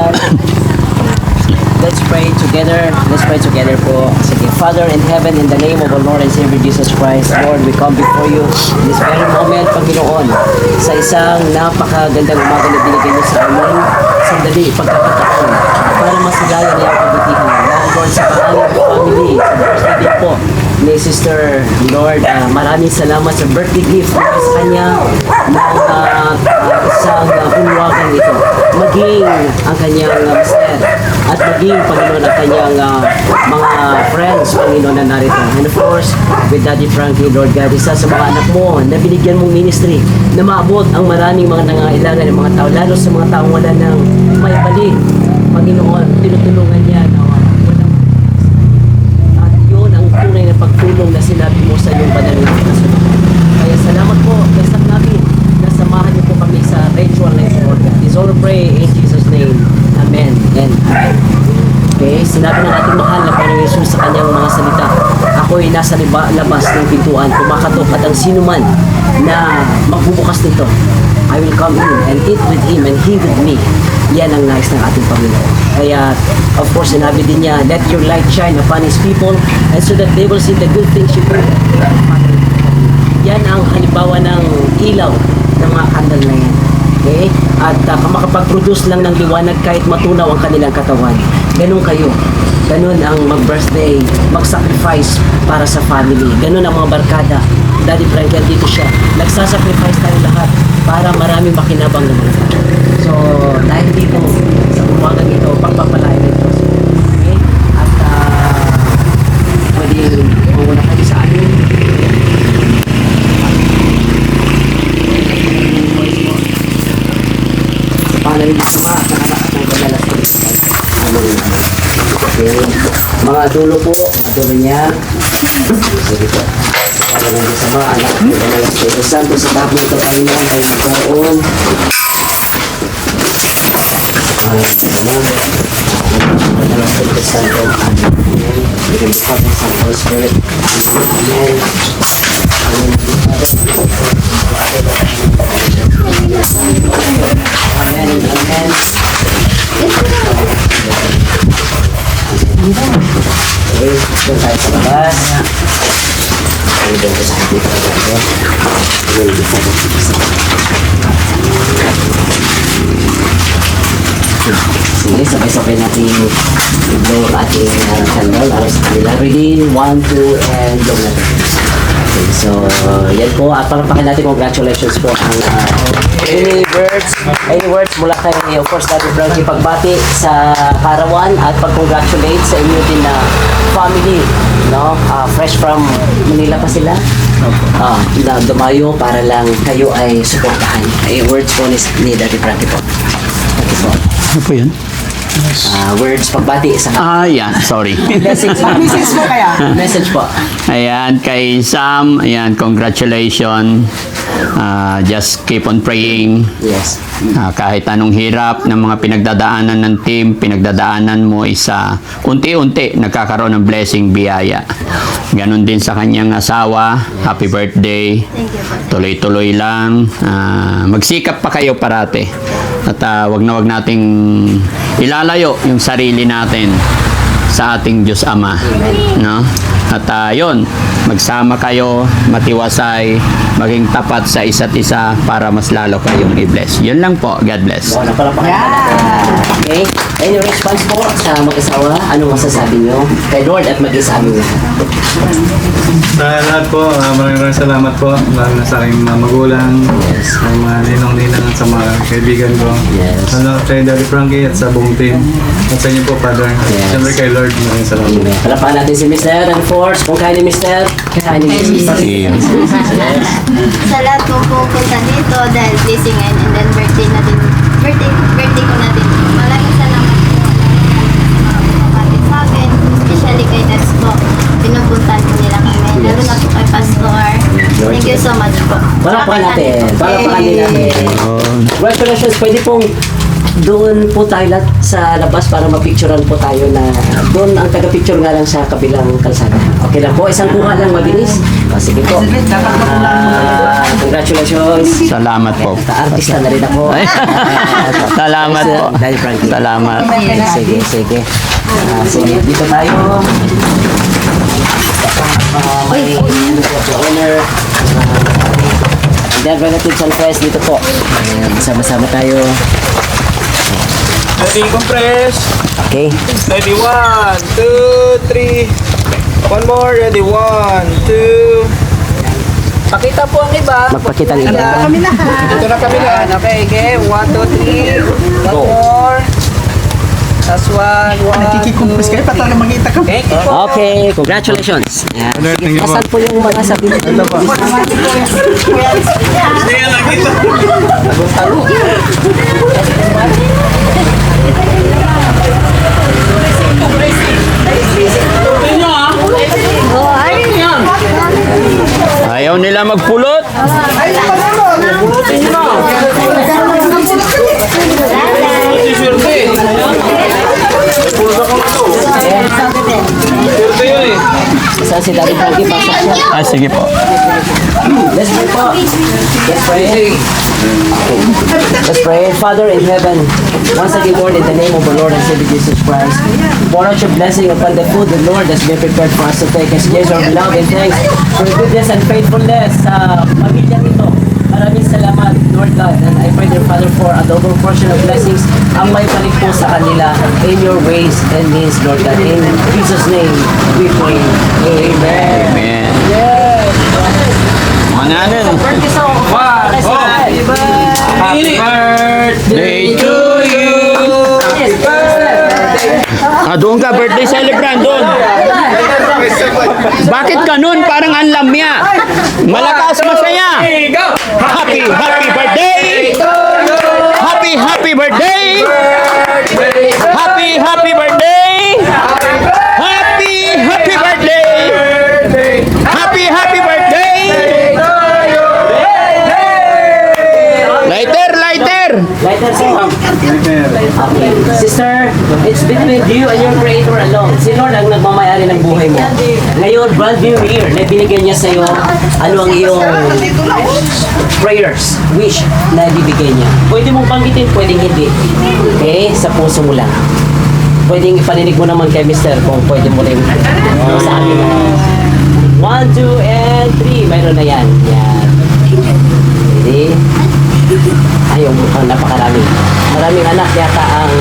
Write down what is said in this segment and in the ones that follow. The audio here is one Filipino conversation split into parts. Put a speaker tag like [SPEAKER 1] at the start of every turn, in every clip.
[SPEAKER 1] everyone. Let's pray together. Let's pray together po. Sige, Father in heaven, in the name of our Lord and Savior Jesus Christ, Lord, we come before you in this very moment, Panginoon, sa isang napakagandang umaga na binigay niyo sa amin, sandali, pagkakataon, para masilaya niya ang kabutihan. Lord, sa pangalan ng family, sa birthday po ni Sister Lord, maraming salamat sa birthday gift sa kanya ng isang punwagang ito. Maging ang kanyang mister at maging, Panginoon, ang kanyang mga friends, Panginoon, na narito. And of course, with Daddy Frankie, Lord God, isa sa mga anak mo na binigyan mong ministry na maabot ang maraming mga nangailangan ng mga tao, lalo sa mga taong wala ng may balik. Panginoon, tinutulungan niya na walang at yun ang tunay na pagtulong na sinabi mo sa iyong banal na kasunod. Kaya salamat po, kasak namin na samahan niyo po kami sa ritual na ito, Lord God. It's all pray in Jesus' name. Amen and amen. Okay, sinabi ng ating mahal na Panginoon Jesus sa kanyang mga salita, ako'y nasa labas ng pintuan, kumakatok at ang sino man na magbubukas nito, I will come in and eat with him and he with me. Yan ang nais ng ating Panginoon. Kaya, of course, sinabi din niya, let your light shine upon his people and so that they will see the good things you do. Yan ang halimbawa ng ilaw ng mga kandal na yan. Okay? At makapag-produce lang ng liwanag kahit matunaw ang kanilang katawan. Ganun kayo. Ganun ang mag-birthday, mag-sacrifice para sa family. Ganun ang mga barkada. Daddy Frankie, dito siya. Nagsasacrifice tayo lahat para maraming makinabang ng mga tao. So, dahil dito, sa umagang ito, pagpapalain ng Diyos. Okay? At, pwede muna kayo sa amin. Pangalan ng Ama at ng Anak at ng Banal na Espiritu. Amen. Okay. Mga dulo po, mga dulo niya. Sige po. Pangalan ng Ama, Anak at ng Banal na Espiritu Santo, sa tapo ito, Panginoon, ay magkaroon. Pangalan ng Ama, Banal na Espiritu Santo. Amen. Bigyan mo pa sa Holy Spirit. Amen. Amen. Amen. Amen. Okay, doon tayo sa labas. Okay, doon tayo sa hati pa tayo. Sige, sabay-sabay natin i-blow ang ating candle para sa kanila. Ready? 1, 2, and blow natin. Okay, so, yan po. At palapakin natin, congratulations po ang any words mula kay, of course, Daddy Frankie, pagbati sa Karawan at pag-congratulate sa inyo din na family, no? Fresh from Manila pa sila. Na dumayo para lang kayo ay suportahan. Ay words po ni Daddy Frankie po. Okay po.
[SPEAKER 2] Ano po yun?
[SPEAKER 1] Words pagbati sa
[SPEAKER 2] Yan. Sorry.
[SPEAKER 1] message po kaya. Message po.
[SPEAKER 2] Ayan, kay Sam. Ayan, congratulations. Just keep on praying.
[SPEAKER 1] Yes.
[SPEAKER 2] Kahit anong hirap ng mga pinagdadaanan ng team, pinagdadaanan mo isa unti-unti nagkakaroon ng blessing, biyaya. Ganon din sa kanyang asawa. Happy birthday. Tuloy-tuloy lang. Magsikap pa kayo parate. At wag nating ilalayo yung sarili natin sa ating Diyos Ama, no? At yun, magsama kayo, matiwasay, maging tapat sa isa't isa para mas lalo kayong i-bless. Yun lang po. God bless.
[SPEAKER 1] Okay. Any response po sa mag-asawa? Ano masasabi nyo kay Lord at mag-isa amin?
[SPEAKER 3] Sa lahat po, maraming salamat po. Lalo na sa aking mga magulang, sa mga ninong-ninang at sa mga kaibigan ko.
[SPEAKER 1] Yes.
[SPEAKER 3] Kay Daddy Frankie at sa buong team. At sa inyo po, Father.
[SPEAKER 1] Yes.
[SPEAKER 3] Siyempre kay Lord, maraming salamat.
[SPEAKER 1] Amen. Palapakan natin si Mr. And force, kung kaya ni Mr. Kaya ni Mr. Yes.
[SPEAKER 4] Sa lahat po pupunta dito dahil blessing and then birthday natin. Birthday ko natin. Maraming salamat po. Maraming sa akin. Especially kay Des po. Pinupuntahan po nila kami. Lalo na po kay Pastor. Thank you so much po.
[SPEAKER 1] Palapakan natin. Palapakan din natin. Congratulations. Pwede pong doon po tayo lahat sa labas para mapicturean po tayo na doon ang taga-picture nga lang sa kabilang kalsada. Okay lang po, isang kuha lang mabilis. Sige po. Congratulations.
[SPEAKER 2] Salamat po.
[SPEAKER 1] Artista na rin ako.
[SPEAKER 2] Salamat po.
[SPEAKER 1] Daddy Frankie.
[SPEAKER 2] Salamat.
[SPEAKER 1] Sige, sige. Sige, dito tayo. May ano po, the owner. And then relatives and friends dito po. Ayan, sama-sama tayo.
[SPEAKER 5] Ready, compress.
[SPEAKER 1] Okay.
[SPEAKER 5] Ready, 1, 2, 3. One more. Ready, 1, 2. Pakita po ang iba.
[SPEAKER 1] Magpakita ng iba.
[SPEAKER 5] Ito na kami na. Okay, okay. 1, 2, 3. One more. Last one.
[SPEAKER 6] Nakikikumpres kayo, patalo makita ka.
[SPEAKER 5] Thank you po.
[SPEAKER 1] Okay, congratulations. Ayan.
[SPEAKER 3] Alright, thank you po.
[SPEAKER 1] Asan po yung mga sabi nito?
[SPEAKER 3] Ito po.
[SPEAKER 2] Ayaw nila magpulot.
[SPEAKER 1] Saan si Daddy Frankie? Pasok siya.
[SPEAKER 2] Ah, sige po.
[SPEAKER 1] Let's pray po. Let's pray. Let's pray. Father in heaven, once again, Lord, in the name of the Lord and Savior Jesus Christ, pour out your blessing upon the food the Lord has been prepared for us to take. As Jesus, our love and thanks for your goodness and faithfulness sa pamilya nito. Maraming salamat, Lord God, and I pray, dear Father, for a double portion of blessings ang may balik po sa kanila in your ways and means, Lord God. In Jesus' name, we pray. Amen.
[SPEAKER 2] Amen. Mananin.
[SPEAKER 1] Happy
[SPEAKER 2] Day to you. Ah, doon ka, birthday celebrant, doon. Bakit ka nun? Parang ang lamya. Malakas, masaya. Happy, happy birthday. Happy, happy birthday. Happy, happy birthday. Happy, happy birthday. Happy, happy birthday. Lighter, lighter.
[SPEAKER 1] Lighter, sir. Okay. Sister, it's between you and your Creator alone. Si Lord ang nagmamayari ng buhay mo. Ngayon, brand new year, na binigyan niya sa'yo ano ang iyong prayers, wish na ibibigay niya. Pwede mong banggitin, pwedeng hindi. Okay? Sa puso mo lang. Pwedeng ipaninig mo naman kay Mister kung pwede mo rin sa amin. 1, 2, and 3. Mayroon na yan. Yan. Ready? Ay, mukhang napakarami. Maraming anak yata ang...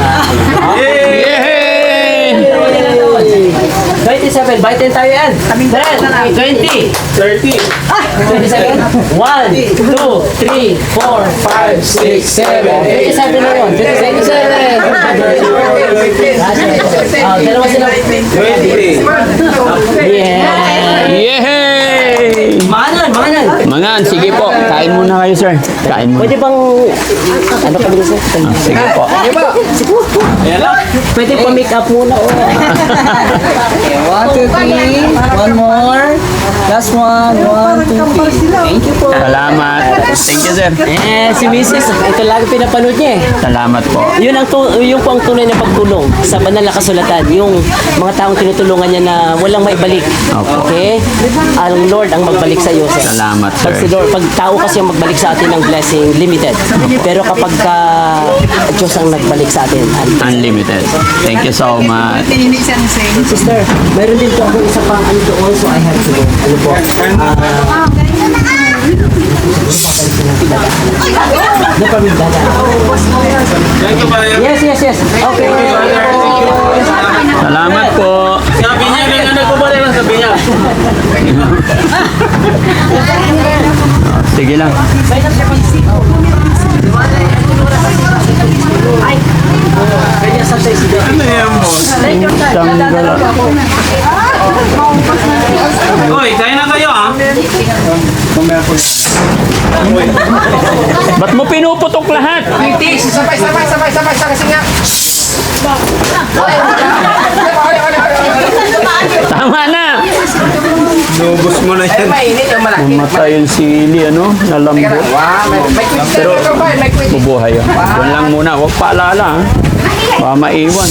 [SPEAKER 2] Yay!
[SPEAKER 1] 27, baitin tayo yan. 10, 20,
[SPEAKER 5] 30.
[SPEAKER 1] 27, 1, 2, 3, 4, 5, 6, 7, 27 na yun. 27. Dalawa sila.
[SPEAKER 5] 20.
[SPEAKER 1] Yeah.
[SPEAKER 2] Yay!
[SPEAKER 1] Mahanan, mahanan.
[SPEAKER 2] Mangan, sige po. Kain muna kayo, sir. Kain muna.
[SPEAKER 1] Pwede bang... Ano kami gusto?
[SPEAKER 2] Sige po.
[SPEAKER 1] Pwede pa make up muna. Oh.
[SPEAKER 6] 1, 2, 3. One more. Last one. 1, 2, 3. Thank you po.
[SPEAKER 2] Salamat. Thank you, sir.
[SPEAKER 1] Si Mrs. Ito lagi pinapanood niya eh.
[SPEAKER 2] Salamat po.
[SPEAKER 1] Yun ang yung po ang tunay na pagtulong sa banal na kasulatan. Yung mga taong tinutulungan niya na walang maibalik. Okay? Ang Lord ang magbalik sa iyo, sir.
[SPEAKER 2] Salamat, sir.
[SPEAKER 1] Pag si Lord, pag tao kasi ang magbalik sa atin ng blessing, limited. Pero kapag Diyos ang nagbalik sa atin,
[SPEAKER 2] Unlimited. Thank you so much.
[SPEAKER 1] Sister, mayroon din po ako isa pang ano doon, so I have to go. Ano po? No problem, dada.
[SPEAKER 5] Thank you, Father.
[SPEAKER 1] Yes, yes, yes. Okay.
[SPEAKER 2] Salamat po.
[SPEAKER 5] Sabi niya, may anak ko ba rin ang sabi niya?
[SPEAKER 2] Sige lang.
[SPEAKER 1] Kanya sa size dito.
[SPEAKER 2] Tanggal.
[SPEAKER 5] Hoy, kaya na kayo ah.
[SPEAKER 2] Ba't mo pinuputok lahat?
[SPEAKER 6] Sabay. Kasi nga.
[SPEAKER 2] Tama na.
[SPEAKER 5] Nubos mo na yan. Mainit yung malaki.
[SPEAKER 2] Mamatay yung sili, ano? Nalambot.
[SPEAKER 5] Wow, may quick
[SPEAKER 2] Pero,
[SPEAKER 5] ka ba? May quick.
[SPEAKER 2] bubuhay yan. Doon lang muna. Huwag paalala, ha? Baka maiwan.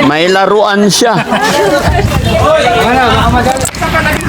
[SPEAKER 2] May laruan siya.
[SPEAKER 5] Ano, baka madali.